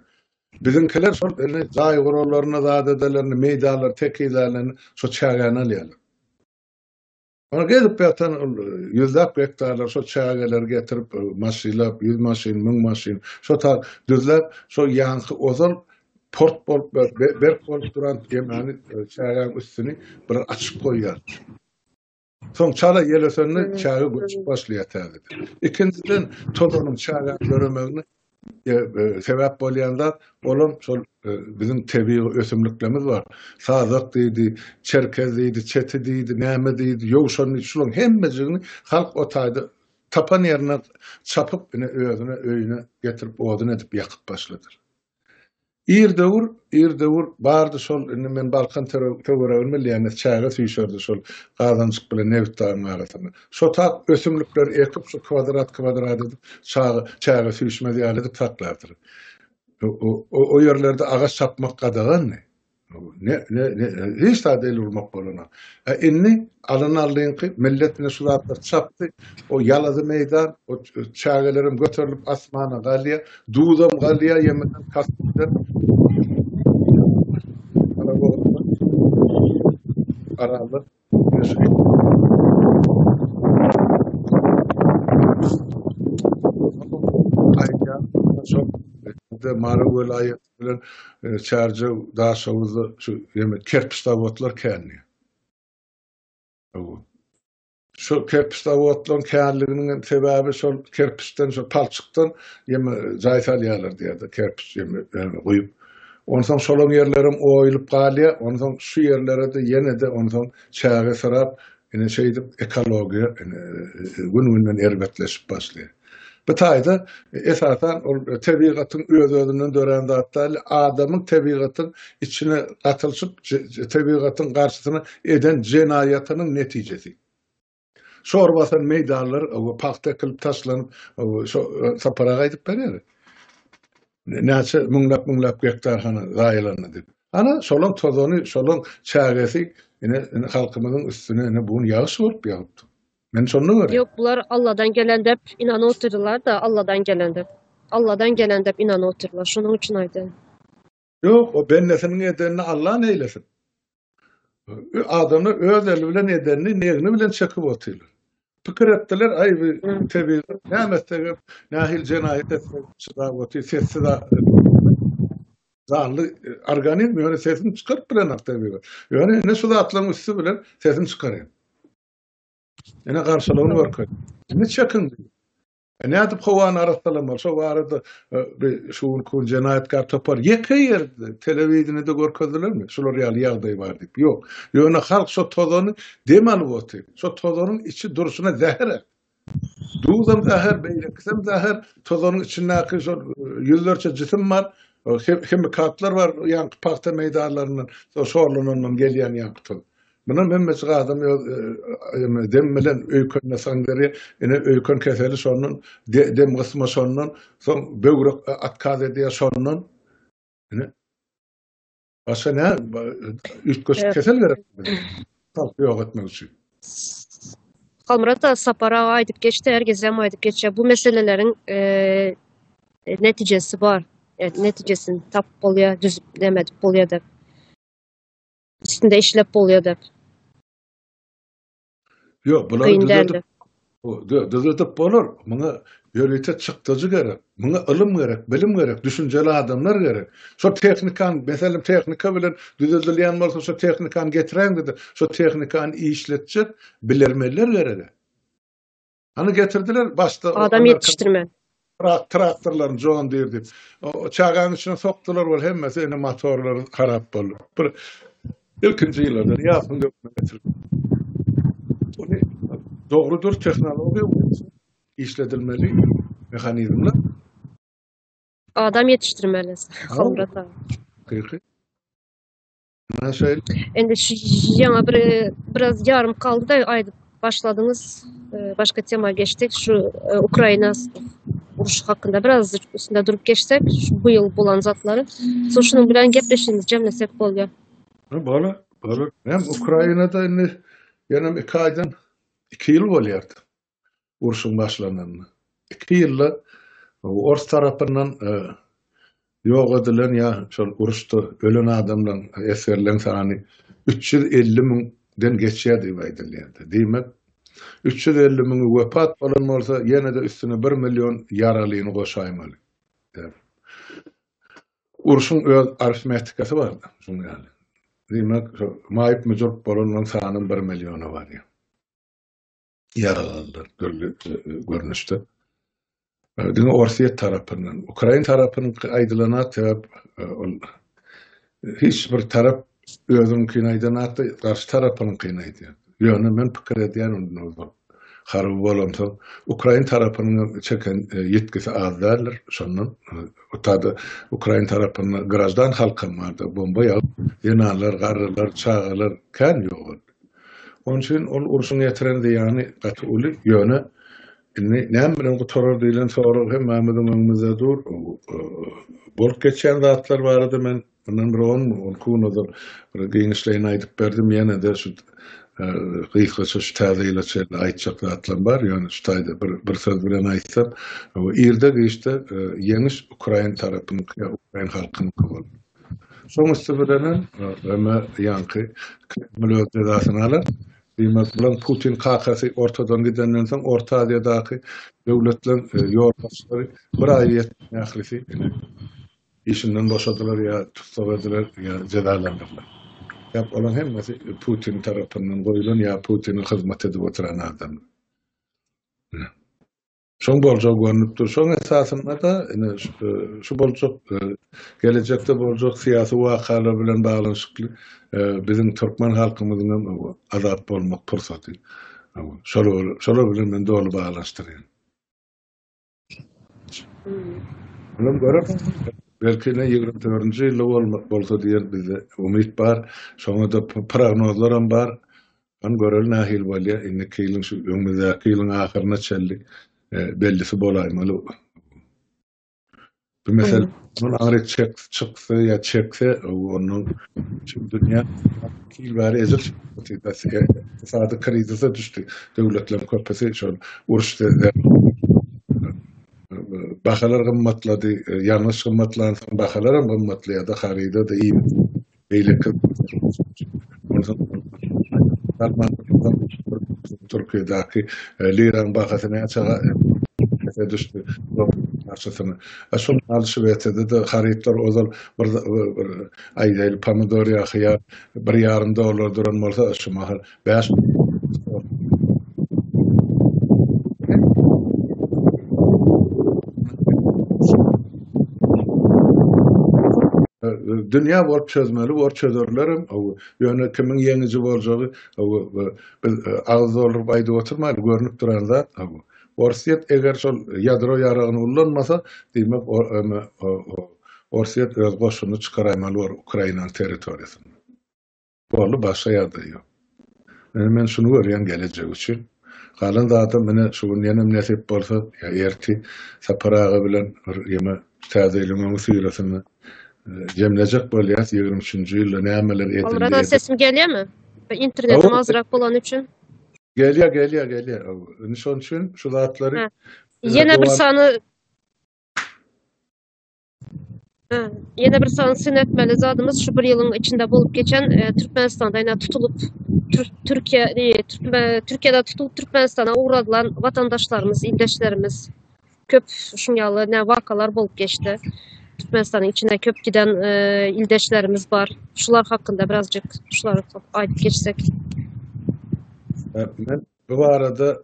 Bizimkiler şol zaý goralaryna zat edelerini, meýdanlar, tekizlerini şo çägeni alýarlar. Ona gelip ýatan yüzlap hektarlar şo çägeler getirip maşinlap, 100 maşin, 1000 maşin, şo ta düzlep şo ýanky ozal port bolup berk bolup duran ýemani çägeň üstüni bir açyp goýýar. Soň çala ýelesini çäge göçüp başlaýar täze. İkinciden tozanyň çäge göremegini sebäp bolýanlar olam şol bizim tebii ösümliklerimiz var. Sazak diýdi, çerkez diýdi, çeti diýdi, näme diýdi, ýowşany şularyň hemmejigini halk otaýdy. Tapan ýerine çapyp özüne öýüne getirip odun edip ýakyp başladyr. Ir dewur bardy şol men Balkan töweregini bilýän çäge süýşerdi şol gazançyk bilen Nevitdagyň arasyna. Şo tak ösümlikler ekip şu kvadrat edip çäge süýşmedi ýaly edip saklardyr. O yerlerde ağaç çapmak kadagan ne? Hiç daha değil urmak bolana. Inni alınan ki milletine sulatlar çaptı. O yaladı meydan, o çağelerim götürülüp asmana galya, duğdam galya yemeden kastırlar. Aralı. Ayya, çok de Mary welaýaty bilen çärje daşawuzda şu kerpiç dawatlar känni. Şu kerpiç dawatlaryň känliginiň sebäbi şol kerpiçden şu palçykdan ýeme jaýsal ýalar diýerdi. Kerpiç ýeme goýup. Ondan şolaň ýerlerim oýulyp galýa, ondan şu ýerlere de ýene de ondan çäge sarap, ine şeýdip ekologiýa gün-günden erbetleşip başlaýar. Bu taýda esasen tebigatyň öz-özünden dören zatlar adamyň tebigatyň içine gatylşyp tebigatyň garşysyna eden jenaýatynyň netijesi. Şorbasan meýdanlar o paxta kılıp taşlanyp şo saparaga aýdyp berýär. Näçe müňlap hektarhana zaýlandy. Ana şolaň tozany, şolaň çägesi ine halkymyzyň üstüne ine buň ýağış bolup ýagypdy. Men şonu görüyorum. Yok, bular Allah'dan gelen dep inan oturdular da Allah'dan gelen dep. Allah'dan gelen dep inan oturdular. Şunun için aydın. Yok, o bennesinin edenini Allah neylesin. Adamlar öz eli bilen edenini negini bilen çekip otuyorlar. Pikir ettiler, ay bir tebi, nämetde nahil cenayet etmek çıda otuyor, sessiz zanlı organizm, yani sesini çıkarıp bilen tebi. Yani ne suda atlan üstü bilen sesini çıkarıyor. Ene karşılığını var koy. Ne çekin diyor. Ne atıp kovan arasalamar. Şu vardı şuun kun cenayetkar topar. Yeke yerde televizyonda da görkezdiler mi? Şular ýaly ýagdaý var diýip. Yok. Ýöne halk şu tozany demal boty. Şu tozanyň içi duruşuna zäher. Duýdum zäher beýleksem zäher tozanyň içindäki şu ýüzlerçe jisim var. Kimikatlar var. Ýanky paxta meýdanlarynyň şorlananyň gelýän ýanky. Buna men mesela adam dem bilen öýkönne saňdary, ene öýkön keseli şonun dem gysma şonun, soň böwrek atkaz edýär şonun. Ene başga ne üst kesel gerek. Halk ýok etmek üçin. Halmurat da sapara aýdyp geçdi, herkesem aýdyp geçdi. Bu meselelerin netijesi var. Evet, netijesini tap bolýar, düzüp demedip bolýar dep. Üstünde işlep bolýar dep. Yok, bunlar düzeltip bolar. Muňa ýönetet çykdyjy gerek. Muňa ilim gerek, bilim gerek, düşünjeli adamlar gerek. Şo tehnikan, meselem tehnika bilen düzeltilýän bolsa, şo tehnikan getiren dedi. Şo tehnikany işletjek bilermeler gerek. Hani getirdiler başta Adam yetiştirme. traktörlerin John Deere. O çağın içine soktular var hemmesi ene motorları harap boldu. Bir ilkinci yıllarda yapın getirdi. Onu doğrudur teknoloji işletilmeli mekanizmler. Adam yetiştirmeli. Havrata. Kıyıkı. Nasıl? Endi şu yana biraz yarım kaldı da aydı başladınız. Başka tema geçtik. Şu Ukrayna uruş hakkında biraz üstünde durup geçsek, bu yıl bulan zatları. Sonra şunun bilen gepleşiniz, cemlesek bolýar. Bala. Hem Ukrayna'da yana 2 aydan 2 yıl bolýardy. Uruşun başlananına. 2 yılla Ors tarapından yok edilen ya şol uruşda ölen adamdan eserlen sany 350 miňden geçýär diýip aýdylýardy. Diýmek 350 miň wepat bolan bolsa ýene de üstüne 1 milyon yaralyny goşaýmaly. Uruşun öz aritmetikasy bar. Şunu ýaly. Diýmek maýyp müjürp bolan sanyň 1 milyony bar ýa. Yaralanlar görnüşde. Dini Orsiýet tarapyndan, Ukraina tarapynyň aýdylana sebäp hiç bir tarap özüň kinaýdanatdy, garşy tarapynyň kinaýdy. Ýöne men pikir edýän onu. Harby bolamsa, Ukraina tarapynyň çeken ýetkisi azdarlar, şondan otada Ukraina tarapynyň grajdan halkymada bomba ýalyp, ýanalar, garrylar, çağalar kän ýok. Onun için ol uruşun yetiren diýany gaty uly ýöne näme bilen gutorar diýilen soraw hem Mämedin öňümizde dur. Bolup geçen zatlar barady men bundan bir 10 kunadan bir giňişleýini aýdyp berdim ýene de şu gysgaça şu täzeýle aýtjak zatlar bar ýöne şu taýda bir söz bilen aýtsam ýerde geçdi ýeňiş Ukraina tarapynyň Ukraina halkynyň kabul. Soňusy bilen ama ýanky mülöwdedasyny alar. Bilen Putin kakasy ortadan gidenden soň Orta Aziýadaky döwletler ýolbaşçylary bir aýet nählisy işinden boşadylar ýa tutsadylar ýa cezalandyrdylar. Ýa olan hemmesi Putin tarapyndan goýulan ýa Putinin hyzmat edip oturan adam. Şoň boljak görnüpdir. Şoň esasynda da şu boljak gelecekde boljak syýasy wakalar bilen baglanşykly bizim Türkmen halkymyzyň azat bolmak pursaty. Şolar bilen men dolu baglanşdyrýan. Bunu görüp belki 24-nji ýyl bolsa diýen bizde umyt bar. Şoňa da prognozlar hem bar. An görel nähil bolýar. Indi ýylyň şu öňümizde ýylyň ahyryna çeldi. Bellisi bolaýmaly. Bu mesele bunun ağrı çıksa ya çekse onun şimdi dünya kilbari ezil çıktı. Sadı krizise düştü. Devletlerin köpesi şöyle uruştu. Bahalar gımmatladı. Yanlış gımmatlansın bahalar hem gımmatlı ya da harida da iyi. Beylik Türkiye'deki liran bahasına açağa düştü. Açısını. Aşın alışı vetede de haritler ozal bir aydaylı pomidor ya xiyar bir yarım dolar duran bolsa aşı mahal 5 dünya bolup çözmeli, bolup çözörlerim. Ýöne kimin ýeňiji boljagy, biz agzy olup aýdyp oturmaýly, görnüp duran zat. Orsiýet eger şol ýadro ýaragyny ullanmasa, diýmek Orsiýet öz goşuny çykaraýmaly bar Ukraina territoriýasynda. Bolu başga ýerde ýok. Men şunu görýän gelecek üçin. Galan zaten mene şu ýene nesip bolsa, ýerki saparagy bilen ýeme täzeýlemäň syrasynda cemlejek bolýar 23-nji ýylda nämeler edildi. Onlara sesim gelýärmi? İnternetim azrak bolan üçin. Gelýär. Şoň üçin şu zatlary Ýene bir sany synetmeli zadymyz şu bir ýylyň içinde bolup geçen Türkmenistanda ýa tutulup Türkiýede tutulup Türkmenistana uğradylan vatandaşlarymız, ildeşlerimiz köp şunyalı ne vakalar bolup geçti. Türkmenistan'ın içine köp giden ildeşlerimiz var. Şular hakkında birazcık şuları aýdyp geçsek. Ben bu arada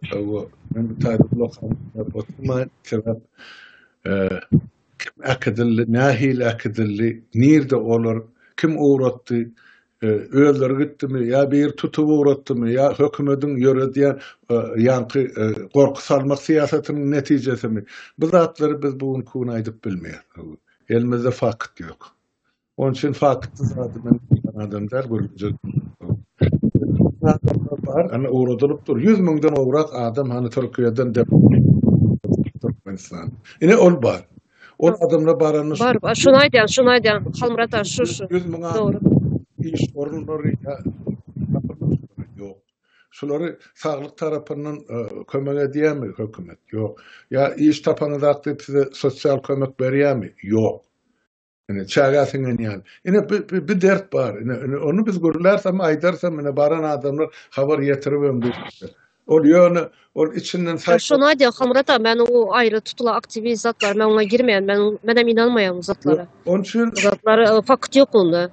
Ben bir tane lokal oturma sebep kim akıdıllı, nahil akıdıllı, nerede olur, kim uğrattı, öldür gitti mi, ya bir tutup uğrattı mı, ya hükümetin yörediyen yankı korku salmak siyasetinin neticesi mi? Bu zatları biz bugün kuna aydıp bilmeyiz. Elimizde fakıt yok. Onun için fakıtlı zatı ben adam der, görülecek. Adamlar var, hani uğradılıp dur. 100 mindən uğrak adam hani Türkiye'den de Türkmenistan. Yine ol var. Ol adamla baranmış. Var. Şunu aydan. Halmurat ağa, şu. 100 mindən Doğru. iş orunları yok. Şuları sağlık tarafından kömek ediyor mi hükümet? Yok. Ya iş tapanı da size sosyal kömek veriyor mi? Yok. Yani çağasının yani. Yine bir dert var. Yani onu biz görülersem aydarsam yine baran adamlar haber getirip ol yönü, ol içinden Şunu aydan Halmurat ağa, ben o ayrı tutula aktivist zatlar, ben ona girmeyen, ben hem inanmayan zatlara. Onun için Zatlara fakıt yok onda.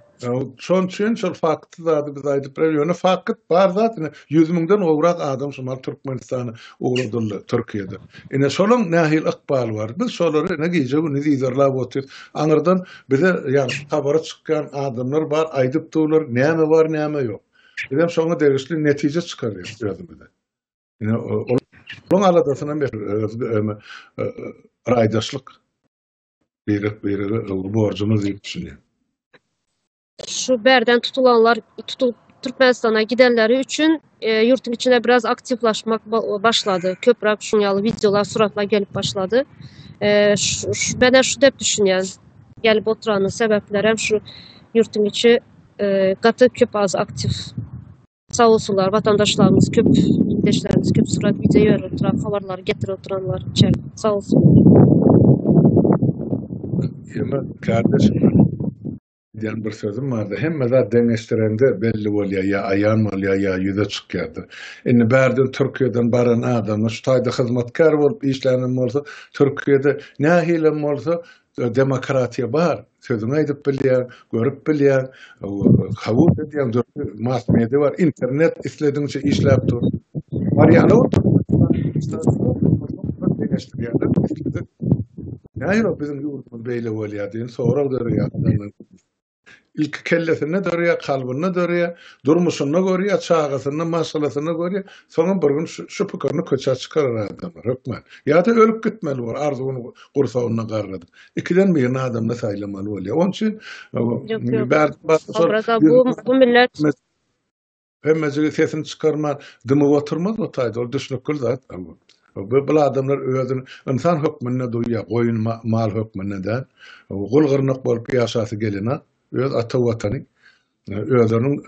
son için çok faktı zaten biz aydıp yönü fakıt var zaten 100 mindən uğrak adam şumal Türkmenistan'ı uğradılı Türkiye'de. Yine şolun nahil ikbal var. Biz şoları ne giyecek ne diyizarlar oturuyor. Anırdan bize yani habara çıkan adamlar var aydıp dururlar. Neyme var neyme yok. Bizim sonra derişli netice çıkarıyor diyordu bir de. Yine onun aladasından bir raydaşlık bir borcumuz deyip düşünüyor. Şu berden tutulanlar, tutulup Türkmenistan'a gidenleri için yurtun içine biraz aktiflaşmak başladı. Köprü şunyalı videolar suratla gelip başladı. Ben şu dep düşünüyen gelip oturanın sebepleri hem şu yurtun içi katı köp az aktif. Sağ olsunlar vatandaşlarımız, köp ildeşlerimiz, köp surat video oturan, haberleri getir oturanlar içeride. Sağ olsunlar. Ama kardeşim diyen bir sözüm vardı. Hem de deneştirende belli oluyor ya ayan oluyor ya yüze çıkıyordu. Şimdi berdin Türkiye'den baran adamlar şu tayda hizmetkar olup işlerinin olsa Türkiye'de ne hilem olsa demokratiya var. Sözünü edip bilen, görüp bilen, kabul ediyen mass medya var. İnternet istediğince işlep dur. Var yani o deneştiriyorlar. Ne yok bizim yurdumuz böyle oluyor diye sonra görüyor. İlk kellesine dörüyor, kalbine dörüyor, durmuşuna görüyor, çağısına, masalasına görüyor. Sonra bir gün şu fıkırını köçe çıkarır adamlar, hükmen. Ya da ölüp gitmeli var, arzunu kursağına karladı. İkiden birine adamla saylamalı oluyor. Onun için bu millet hem sesini çıkarma, dımı oturmaz o tayda, o düşünükül zaten. Bu adamlar özünü insan hükmüne duyuyor, koyun mal hükmüne de. Gulgırnık bolup yaşası geline. Öz ata vatanı özünün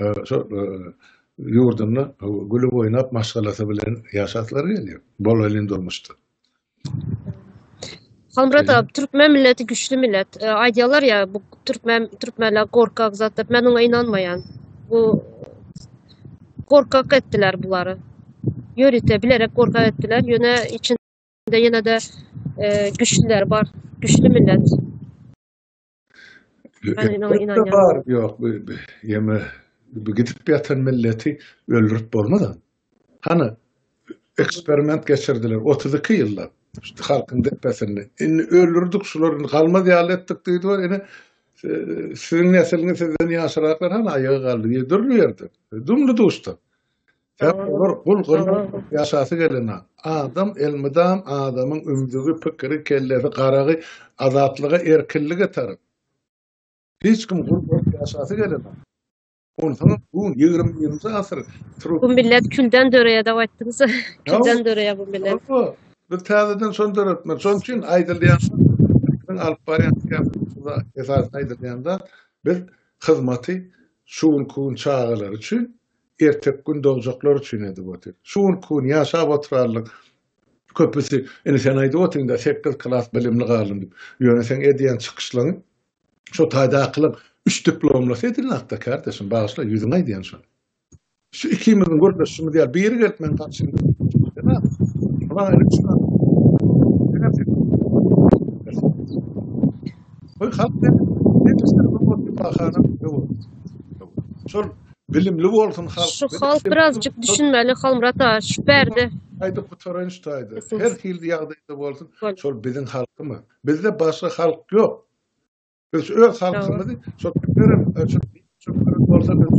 yurdunu gülüp oynap maşgalası bilen yaşatları geliyor. Bol elinde olmuştu. Halmurat ağa, Türkmen milleti güçlü millet. Aydiyalar ya bu Türkmenler korkak zatlar. Ben ona inanmayan. Bu korkak ettiler bunları. Yörüte bilerek korkak ettiler. Yine içinde yine de güçlüler var. Güçlü millet. Ben inanıyorum. Var yok yeme gidip yatan milleti öldürüp olmadan. Hani eksperiment geçirdiler 32 yıllar. İşte halkın depesini. Öldürdük şuların kalmaz yalettik deydi var. Yani sizin nesliniz sizden yaşaraklar hani ayağı kaldı. Yediriyordu. Dumlu dostum. Olur kul yaşası gelene. Adam elmidam adamın ümdüğü fikri kellesi karağı azatlığı erkilliği tarıp. Hiç kim gurbet yaşası gelene. Ondan bu 20. asır. Bu millet külden döreye davet ettiniz. Külden döreye bu millet. Bu tazeden son döretme. Son için aydırlayan alıp barayan esas aydırlayanda bir hizmeti şuun kuun çağılar için ertek gün doğacaklar için edip otur. Şuun kuun yaşap oturarlık köpüsü sen aydı oturun da 8 klas bilimli kalın deyip. Yani sen ediyen çıkışlarını şu tayda akılın 3 diplomlası edilin hatta kardeşim bağışla yüzün aydiyen şu. Şu ikimizin görüşümü değil bir yeri geltmen karşında. Ama öyle bir şey var. Halk ne ister bakanım bilimli olsun halk. Şu halk birazcık düşünmeli Halmurat ağa. Şu berde Aýdy gutaran ştaýdy. Kesinlikle. Her hildi ýagdaýda bolsun, Bol- şol biziň halkymy. Bizde başga halk ýok. Biz öz halkymyzy şol berem, şol bolsa biz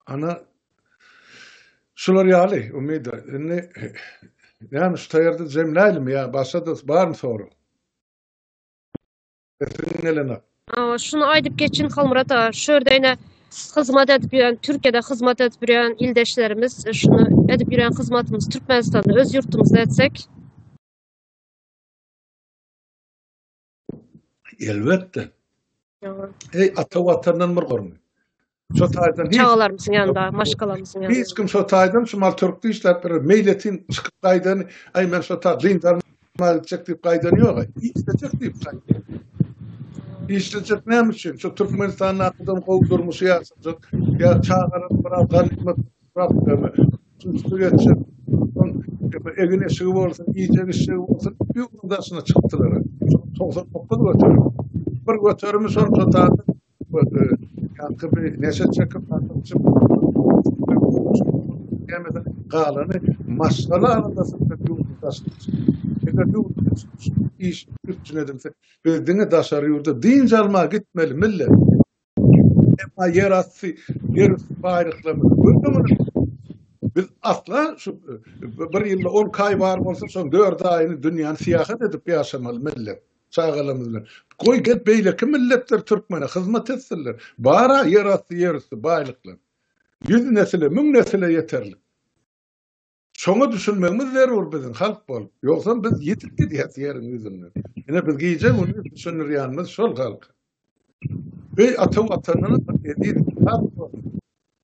ana şular ýaly, umyda. Yani şu taýarda jemläýlim ýa, başga da barmy soru? Esingelene. Şunu aýdyp geçin Halmurat ağa. Şöyle ene hyzmat edip ýören, Türkiýede hyzmat edip ýören ildeşlerimiz, şunu edip ýören hyzmatymyzy Türkmenistanda, öz ýurtumyzda etsek. Elbette. Ýa, Ey ata watandan bir gormy. Şu taýdan hiç çağalarymyzyň ýanynda, maşgalarymyzyň ýanynda. hiç kim şu taýdan şumal türkdi işläp bir meýletin çykyp gaýdan, ay men şu ta zindarma çek diýip gaýdan ýok. İşlejek diýip gaýdan. İşlejek näme üçin? Şu Türkmenistanyň akydym gowdurmuşy ýa-da ýa çağaran bir ganimet problem. Türkiýe egine şygy bolsun, iýje şygy bolsun, bir udasyna çykdylar. 99 götürüm. Bir götürümü son tutardı. Yankıbı neşe çekip atmışım. Yemeden qalanı maşgala arasında bir udasyna. Eger bir udasyna iş bütünedimse bildiğini daşarı yurda dinç alma gitmeli millet. Emma yer astı, yer bayrıklama. Biz asla şu bir ýylda 10 kay var bolsa son 4 aýyny dünýäni siýahat edip ýaşamaly millet. Çağalamyzlar. Koy get beýleki milletler Türkmene hyzmat etsinler. Bara yer astı yer üstü baýlyklar. 100 nesile, 1000 nesile ýeterli. Şoňa düşünmemiz zerur biziň halk bolup. Ýoksa biz ýetip gidýäs ýeriň ýüzünden. Ene biz giýjek onu düşünýärmiz şol halk. Ey ata watanyny edip halk bolup.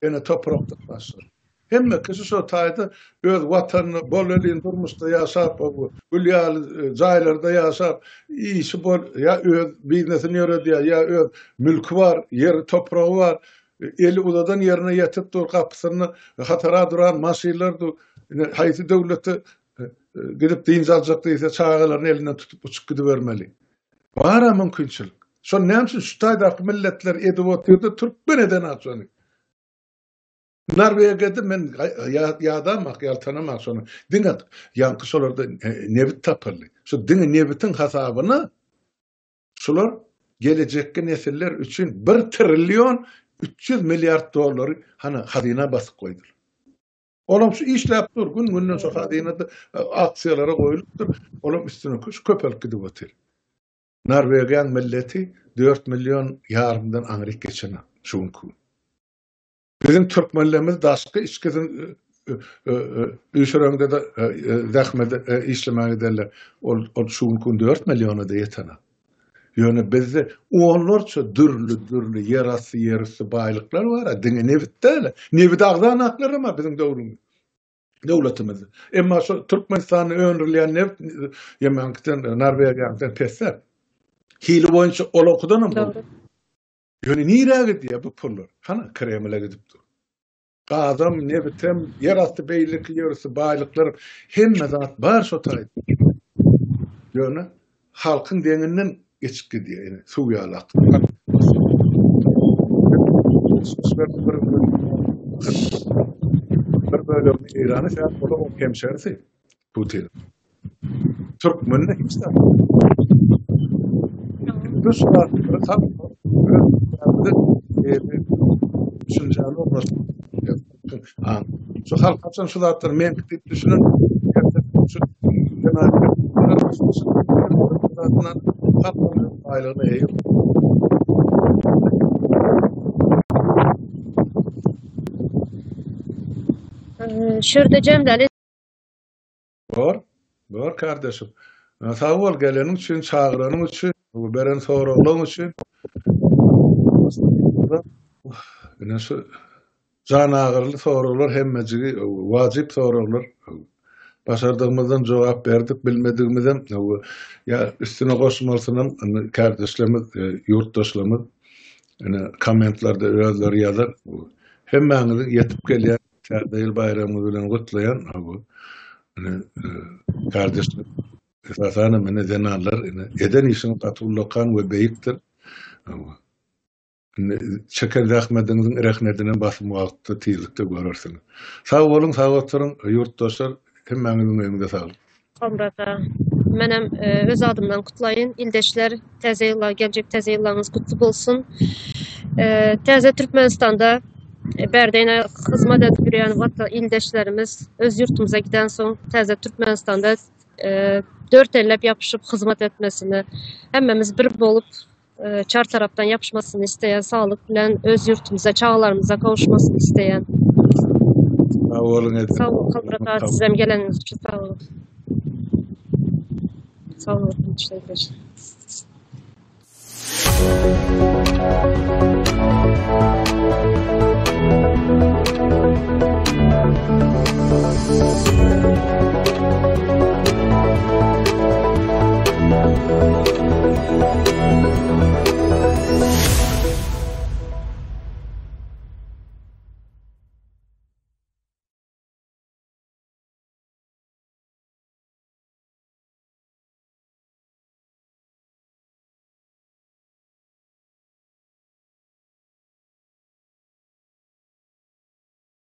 Ene toprakda başlar. Hemme kişi şu taýda öz watanyny bol elin durmuşda ýaşap, gülýal jaýlarda ýaşap, işi bol ýa öz biznesini ýöredýär, ýa öz mülki bar, ýer topragy bar, eli uzadan ýerine ýetip dur kapysyny hatara duran maşinler haýsy döwleti gidip dinç aljak diýse çağalaryny elinden tutup uçup gidibermeli. Bara mümkinçilik. Şo näme üçin şu taýda milletler edip oturdy Türkmen eden açany. Norvegiýada men ýadamak, ýaltanamak şonu. Diňe ýanky şolarda nebit tapyldy. Şu diňe nebitin hasabyny şolar gelecekki nesiller üçin 1 trillion 300 milyard dollar hana hazina basyp goýdyr. Olam şu işläp dur, gün-günden şu hazinada aksiýalara goýulypdyr. Olam üstüne köpelk gidip otur. Norwegiýan milleti 4 milyon ýarymdan aňryk geçene şunku. Bizim Türkmenlerimiz daşky işgizin üşüröňde de zähmede işlemäge ederler. Ol şunku 4 milyona da ýetene. Ýöne bizde onlarça dürlü ýerasy ýerisi baýlyklar bar. Diňe nebitde, nebit agdan aklary ma bizim döwletimiz. Emma şu Türkmenistany öňürleýän nebit ýemänkden Norwegiýadan pesler. Hili boýunça olokudanam bu. Ýöne nirä gidýär bu pullar? Hana Kremle gidipdir. Gadam nebitem ýerasty beýleki ýerisi baýlyklar hemme zat bar şu taýda. Ýöne halkyň deňinden geçip gidýär. Yani suw ýalak. Bir bölüm İran'ı sen burada o hemşerisi Putin. Türkmenle hiç de. Ruslar tam düşünceli olmaz. Şu halk açan şu zatlar men gidip düşünün. Şu zatlar halkın aylığını eğip Şurada Cemdeli Var kardeşim. Sağ ol gelenin için, çağıranın için, beren sorulan için. Yine şu can ağırlı sorular hemmecigi vacip sorular. Başardığımızdan cevap verdik, bilmediğimizden ya üstüne koşmalısınım kardeşlerimiz, yurttaşlarımız kommentlarda özleri yazar. Hemmenizi yetip gelen Terdeyil bayramı bilen kutlayan kardeşler esasana mene zenarlar eden işin katulakan ve beyiktir. Ama Şeker Ahmed'in rehnedine basım wagtda tiýlikde görürsün. Sağ bolun, sağ oturun, yurtdaşlar, hemmäňiziň öňünde sağ olun. Komrata, menem öz adımdan kutlayın. İldeşler, täze ýylla, geljek täze ýyllaryňyz kutly bolsun. Täze Türkmenistanda berdine hyzmat edip ýürýän wata ildeşlerimiz öz ýurtumuza giden soň täze Türkmenistanda dört ellep yapışıp hyzmat etmesini, hemmemiz bir bolup çar tarapdan yapışmasını isteyen, sağlık bilen öz yurtumuza, çağlarımıza kavuşmasını isteyen. Sağ olun edin. Sağ olun Kalbrat, sizem geleniniz için sağ olun. Sağ olun.